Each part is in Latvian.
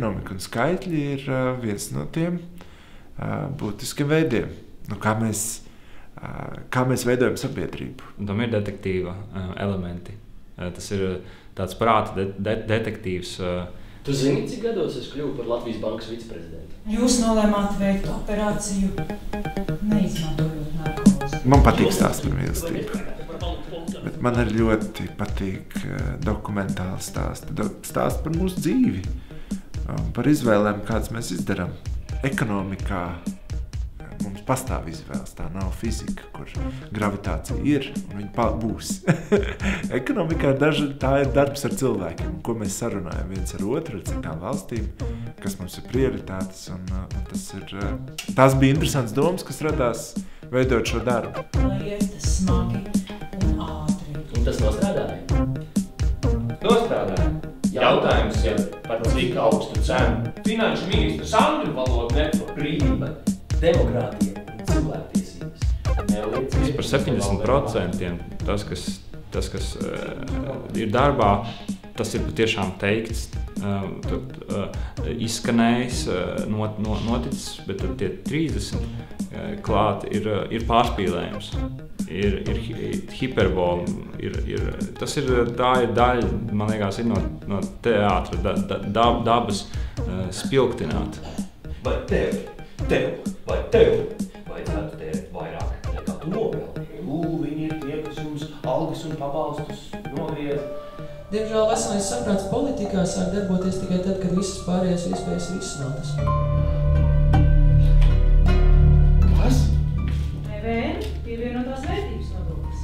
ekonomika un skaitļi ir viens no tiem būtiskiem veidiem, kā mēs veidojam sabiedrību. Tam ir detektīva elementi. Tas ir tāds prāta detektīvs. Tu zini, cik gados es kļuvu par Latvijas bankas viceprezidentu? Jūs nolēmāt veikt operāciju, neizmantojot narkozi. Man patīk stāst par mīlestību. Bet man arī ļoti patīk dokumentāli stāsti par mūsu dzīvi, par izvēlēm, kādas mēs izdarām. Ekonomikā mums pastāv izvēles, tā nav fizika, kur gravitācija ir un viņa būs. Ekonomikā tā ir darbs ar cilvēkiem, ko mēs sarunājam viens ar otru, ar citām valstīm, kas mums ir prioritātes. Tās bija interesants domas, kas radās veidot šo darbu. Lai iet smagi un ātri. Un tas nostrādāja? Nostrādāja. Jautājums ir par cik augstu cenu. Finanšu ministrs angļu valodu neprot. Brīvība, demokrātija un cilvēktiesības. Par 70% tas, kas ir darbā, tas ir patiešām teikts, izskanējis, noticis, bet tad tie 30 klāt ir pārspīlējums, ir hiperbola, tā ir daļa, man liekas, ir no teātra, dabas spilgtināt. Vai tev vajadzētu tērēt vairāk nekā tu novēli? Viņi ir tie, kas jums algas un pabalstus nogriez. Diemžēl veselais saprāts politikā sāk darboties tikai tad, kad visas pārējās iespējas ir izsmeltas. Kas? PVN pievienotās vērtības nodoklis.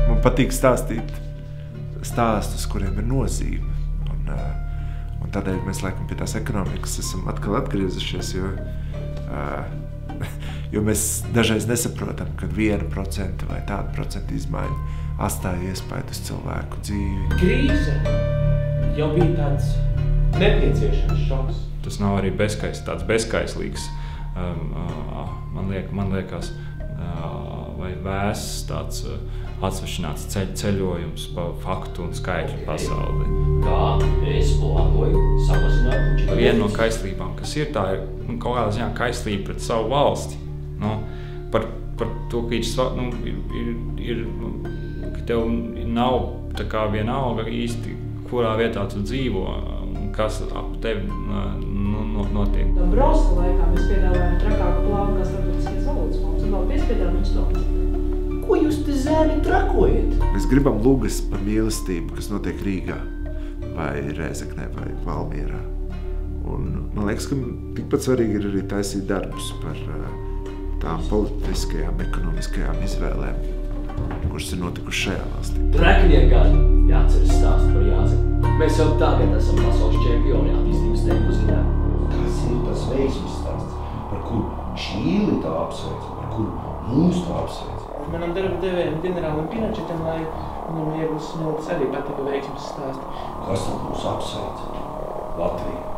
Man patīk stāstīt stāstus, kuriem ir nozīme. Un tādēļ mēs laikam pie tās ekonomikas esam atkal atgriezušies, jo mēs dažreiz nesaprotam, ka 1% vai tāda procenta izmaiņa atstāja iespēju uz cilvēku dzīvi. Krīze jau bija tāds nepieciešams šoks. Tas nav arī tāds bezkaislīgs, man liekas, vai vēsts tāds atsvešināts ceļojums pa faktu un skaitļu pasauli. Kā es plānoju samazināt budžetu? Viena no kaislībām, kas ir, tā ir kaut kādā ziņā kaislība pret savu valsti. Par to, ka tev nav tā kā vienalga īsti, kurā vietā tu dzīvo, kas ap tevi notiek. Dombrovska laikā mēs piedāvājam trakāku plānu, kā starptautiskais valodas fonds, un vēl piespiedām viņus to. Ko jūs te zēni trakojat? Mēs gribam lugas par mīlestību, kas notiek Rīgā, vai Rēzeknē, vai Valmierā. Un man liekas, ka tikpat svarīgi ir arī taisīt darbus par tām politiskajām, ekonomiskajām izvēlēm, kuras ir notikušas šajā valstī. Treknie gadi jāatceras stāstu par Jāzeku. Mēs jau tagad esam pasaules čempioni attīstības tempu ziņā. Kas ir tas veiksmes stāsts, par kuru Čīli tā apsveic, par kuru mūs tā apsveic? Manam darba devējam ģenerālim Pinočetam, lai viņam Ieglas Smiltis arī patika veiksmes stāsti. Kas tad mūs apsveic? Latvija.